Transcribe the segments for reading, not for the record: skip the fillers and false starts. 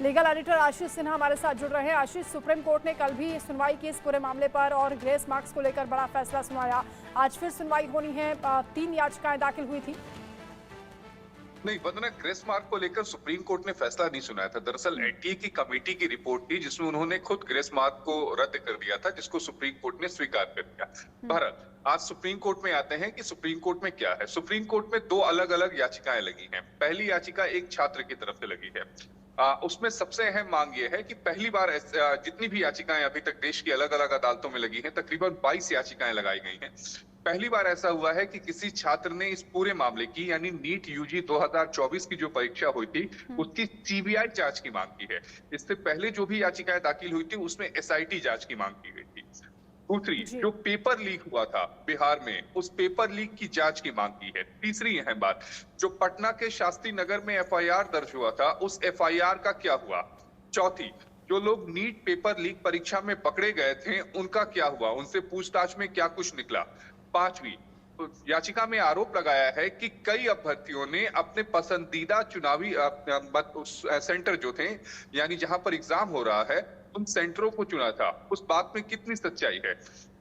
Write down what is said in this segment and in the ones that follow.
Legal editor आशीष सिन्हा हमारे साथ जुड़ रहे हैं। आशीष, सुप्रीम कोर्ट ने कल भी सुनवाई की इस पूरे मामले पर और ग्रेस मार्क्स को लेकर बड़ा फैसला सुनाया। आज फिर सुनवाई होनी है। 3 याचिकाएं दाखिल हुई थी। नहीं, वंदना, ग्रेस मार्क को लेकर सुप्रीम कोर्ट ने फैसला नहीं सुनाया था। दरअसल एनटीए की कमेटी की रिपोर्ट थी जिसमें उन्होंने खुद ग्रेस मार्क को रद्द कर दिया था, जिसको सुप्रीम कोर्ट ने स्वीकार कर दिया। भारत आज सुप्रीम कोर्ट में आते हैं कि सुप्रीम कोर्ट में क्या है। सुप्रीम कोर्ट में 2 अलग अलग याचिकाएं लगी हैं। पहली याचिका एक छात्र की तरफ से लगी है। उसमें सबसे अहम मांग यह है कि पहली बार जितनी भी याचिकाएं अभी तक देश की अलग अलग अदालतों में लगी हैं, तकरीबन 22 याचिकाएं लगाई गई हैं। पहली बार ऐसा हुआ है कि किसी छात्र ने इस पूरे मामले की, यानी नीट यूजी 2024 की जो परीक्षा हुई थी, उसकी सीबीआई जांच की मांग की है। इससे पहले जो भी याचिकाएं दाखिल हुई थी उसमें एसआईटी जांच की मांग की गई थी। दूसरी, जो पेपर लीक हुआ था बिहार में, उस पेपर लीक की जांच की मांग की है। तीसरी अहम बात, जो पटना के शास्त्री नगर में एफआईआर दर्ज हुआ था, उस एफआईआर का क्या हुआ। चौथी, जो लोग नीट पेपर लीक परीक्षा में पकड़े गए थे उनका क्या हुआ, उनसे पूछताछ में क्या कुछ निकला। पांचवी, याचिका में आरोप लगाया है कि कई अभ्यर्थियों ने अपने पसंदीदा चुनावी सेंटर जो थे, यानी जहां पर एग्जाम हो रहा है, उन सेंटरों को चुना था। उस बात में कितनी सच्चाई है।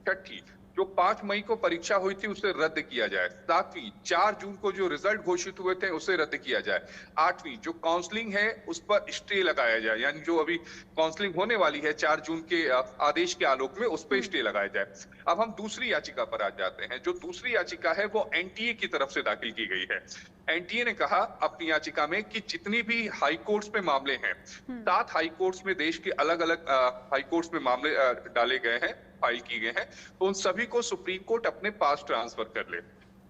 छठी, जो 5 मई को परीक्षा हुई थी उसे रद्द किया जाए। 7वीं, 4 जून को जो रिजल्ट घोषित हुए थे उसे रद्द किया जाए। 8वीं, जो काउंसलिंग है उस पर स्टे लगाया जाए, यानी जो अभी काउंसलिंग होने वाली है 4 जून के आदेश के आलोक में, उस पर स्टे लगाया जाए। अब हम दूसरी याचिका पर आ जाते हैं। जो दूसरी याचिका है वो एनटीए की तरफ से दाखिल की गई है। एनटीए ने कहा अपनी याचिका में कि जितनी भी हाई कोर्ट्स में मामले हैं, 7 हाई कोर्ट्स में, देश के अलग अलग हाई कोर्ट्स में मामले डाले गए हैं, फाइल किए गए हैं, तो उन सभी को सुप्रीम कोर्ट अपने पास ट्रांसफर कर ले।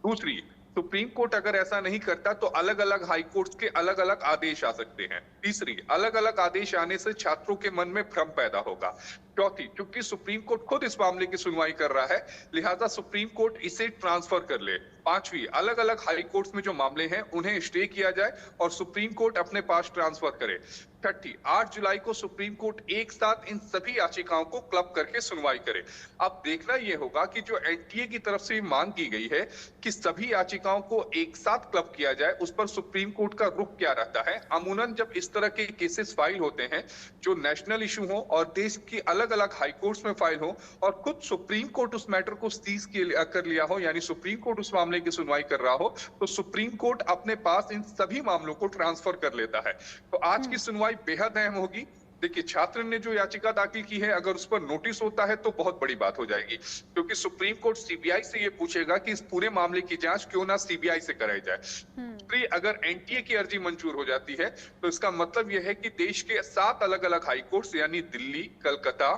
दूसरी, सुप्रीम कोर्ट अगर ऐसा नहीं करता तो अलग अलग हाई कोर्ट्स के अलग अलग आदेश आ सकते हैं। तीसरी, अलग अलग आदेश आने से छात्रों के मन में भ्रम पैदा होगा। चौथी, क्योंकि सुप्रीम कोर्ट खुद इस मामले की सुनवाई कर रहा है, लिहाजा सुप्रीम कोर्ट इसे ट्रांसफर कर ले। पांचवी, अलग अलग हाई कोर्ट्स में जो मामले हैं उन्हें स्टे किया जाए और सुप्रीम कोर्ट अपने पास ट्रांसफर करे। छठी, 8 जुलाई को सुप्रीम कोर्ट एक साथ इन सभी याचिकाओं को क्लब करके सुनवाई करे। अब देखना यह होगा कि जो एनटीए की तरफ से मांग की गई है कि सभी याचिकाओं को एक साथ क्लब किया जाए, उस पर सुप्रीम कोर्ट का रुख क्या रहता है। अमूनन जब इस तरह के केसेस फाइल होते हैं जो नेशनल इशू हो और देश की अलग अलग हाई कोर्ट्स में फाइल हो और खुद सुप्रीम कोर्ट उस मैटर को सीज कर लिया हो, यानी सुप्रीम कोर्ट उस मामले की सुनवाई कर रहा हो, तो सुप्रीम कोर्ट अपने पास इन सभी मामलों को ट्रांसफर कर लेता है। तो आज की सुनवाई बेहद अहम होगी। देखिए, छात्र ने जो याचिका दाखिल की है, अगर उस पर नोटिस होता है तो बहुत बड़ी बात हो जाएगी, क्योंकि सुप्रीम कोर्ट सीबीआई से ये पूछेगा कि इस पूरे मामले की जांच क्यों ना सीबीआई से कराई जाए। अगर एनटीए की अर्जी मंजूर हो जाती है तो इसका मतलब यह है कि देश के 7 अलग अलग हाई कोर्ट्स, यानी दिल्ली, कलकत्ता,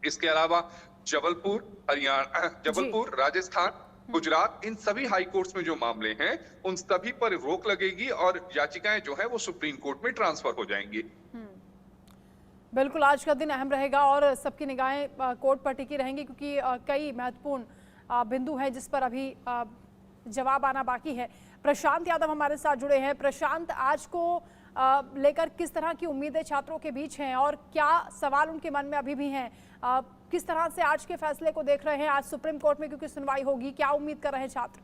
इसके अलावा जबलपुर, हरियाणा, जबलपुर, राजस्थान, गुजरात, इन सभी हाई कोर्ट्स में जो मामले हैं उन सभी पर रोक लगेगी और याचिकाएं जो है वो सुप्रीम कोर्ट में ट्रांसफर हो जाएंगी। बिल्कुल, आज का दिन अहम रहेगा और सबकी निगाहें कोर्ट पर टिकी रहेंगी, क्योंकि कई महत्वपूर्ण बिंदु हैं जिस पर अभी जवाब आना बाकी है। प्रशांत यादव हमारे साथ जुड़े हैं। प्रशांत, आज को लेकर किस तरह की उम्मीदें छात्रों के बीच हैं और क्या सवाल उनके मन में अभी भी हैं? किस तरह से आज के फैसले को देख रहे हैं? आज सुप्रीम कोर्ट में क्योंकि सुनवाई होगी, क्या उम्मीद कर रहे हैं छात्र?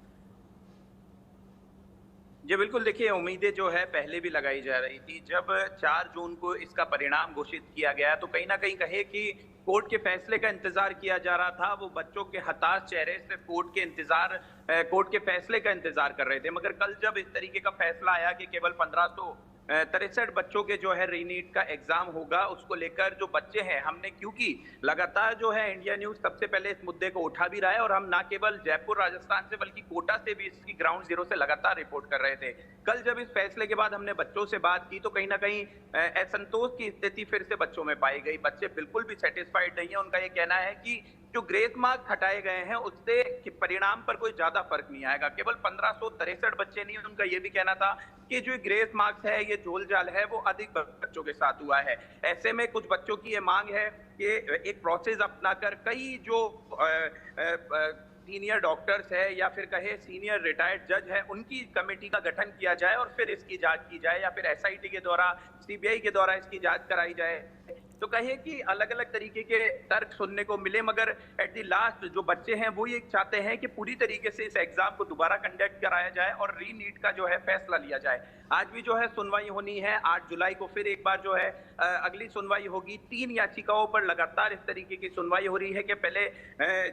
जी बिल्कुल, देखिए, उम्मीदें जो है पहले भी लगाई जा रही थी। जब 4 जून को इसका परिणाम घोषित किया गया तो कहीं ना कहीं कहे कि कोर्ट के फैसले का इंतजार किया जा रहा था। वो बच्चों के हताश चेहरे से कोर्ट के फैसले का इंतजार कर रहे थे। मगर कल जब इस तरीके का फैसला आया कि केवल 1563 बच्चों के जो है रीनीट का एग्जाम होगा, उसको लेकर जो बच्चे हैं, हमने क्योंकि लगातार जो है इंडिया न्यूज सबसे पहले इस मुद्दे को उठा भी रहा है और हम ना केवल जयपुर राजस्थान से बल्कि कोटा से भी इसकी ग्राउंड जीरो से लगातार रिपोर्ट कर रहे थे। कल जब इस फैसले के बाद हमने बच्चों से बात की तो कहीं ना कहीं असंतोष की स्थिति फिर से बच्चों में पाई गई। बच्चे बिल्कुल भी सेटिस्फाइड नहीं है। उनका ये कहना है कि जो ग्रेस मार्क हटाए गए हैं उससे परिणाम पर कोई ज्यादा फर्क नहीं आएगा। केवल 1563 बच्चे नहीं, उनका ये भी कहना था कि जो ग्रेस मार्क्स है, ये झोल-झाल है, वो अधिक बच्चों के साथ हुआ है। ऐसे में कुछ बच्चों की ये मांग है कि एक प्रोसेस अपनाकर कई जो सीनियर डॉक्टर्स है या फिर कहे सीनियर रिटायर्ड जज है, उनकी कमेटी का गठन किया जाए और फिर इसकी जांच की जाए, या फिर एसआईटी के द्वारा, सीबीआई के द्वारा इसकी जांच कराई जाए। तो कहे कि अलग अलग तरीके के तर्क सुनने को मिले, मगर एट द लास्ट जो बच्चे हैं वो ये चाहते हैं कि पूरी तरीके से इस एग्जाम को दोबारा कंडक्ट कराया जाए और री नीट का जो है फैसला लिया जाए। आज भी जो है सुनवाई होनी है, 8 जुलाई को फिर एक बार जो है अगली सुनवाई होगी। 3 याचिकाओं पर लगातार इस तरीके की सुनवाई हो रही है कि पहले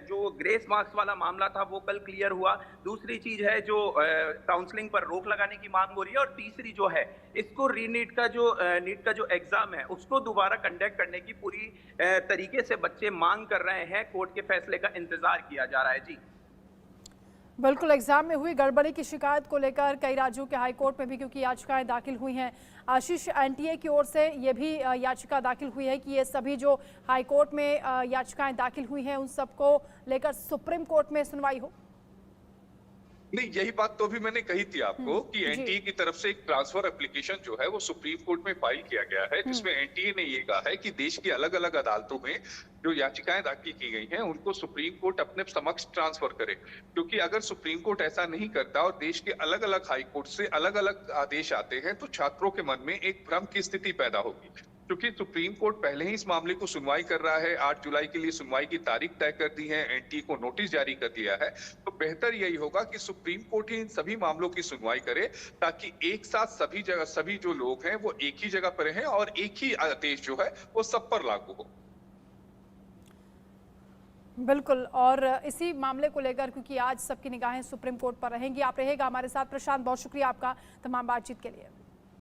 जो ग्रेस मार्क्स वाला मामला था वो कल क्लियर हुआ, दूसरी चीज है जो काउंसलिंग पर रोक लगाने की मांग हो रही है, और तीसरी जो है इसको री नीट का जो एग्जाम है उसको दोबारा कंडक्ट करने की पूरी तरीके से बच्चे मांग कर रहे हैं। कोर्ट के फैसले का इंतजार किया जा रहा है। जी बिल्कुल, एग्जाम में हुई गड़बड़ी की शिकायत को लेकर कई राज्यों के हाई कोर्ट में भी क्योंकि याचिकाएं दाखिल हुई हैं। आशीष, एनटीए की ओर से ये भी याचिका दाखिल हुई है कि ये सभी जो हाई कोर्ट में याचिकाएं दाखिल हुई हैं उन सबको लेकर सुप्रीम कोर्ट में सुनवाई हो। नहीं, यही बात तो भी मैंने कही थी आपको कि एनटीए की तरफ से एक ट्रांसफर एप्लीकेशन जो है वो सुप्रीम कोर्ट में फाइल किया गया है, जिसमें एनटीए ने ये कहा है कि देश की अलग अलग अदालतों में जो याचिकाएं दाखिल की गई हैं उनको सुप्रीम कोर्ट अपने समक्ष ट्रांसफर करे, क्योंकि अगर सुप्रीम कोर्ट ऐसा नहीं करता और देश के अलग अलग हाई कोर्ट से अलग अलग आदेश आते हैं तो छात्रों के मन में एक भ्रम की स्थिति पैदा होगी। क्योंकि सुप्रीम कोर्ट पहले ही इस मामले को सुनवाई कर रहा है, 8 जुलाई के लिए सुनवाई की तारीख तय कर दी है, एनटीए को नोटिस जारी कर दिया है, तो बेहतर यही होगा कि सुप्रीम कोर्ट ही इन सभी मामलों की सुनवाई करे ताकि एक साथ सभी जगह सभी जो लोग हैं वो एक ही जगह पर रहें और एक ही आदेश जो है वो सब पर लागू हो। बिल्कुल, और इसी मामले को लेकर क्योंकि आज सबकी निगाहें सुप्रीम कोर्ट पर रहेंगी, आप रहेगा हमारे साथ। प्रशांत, बहुत शुक्रिया आपका तमाम बातचीत के लिए।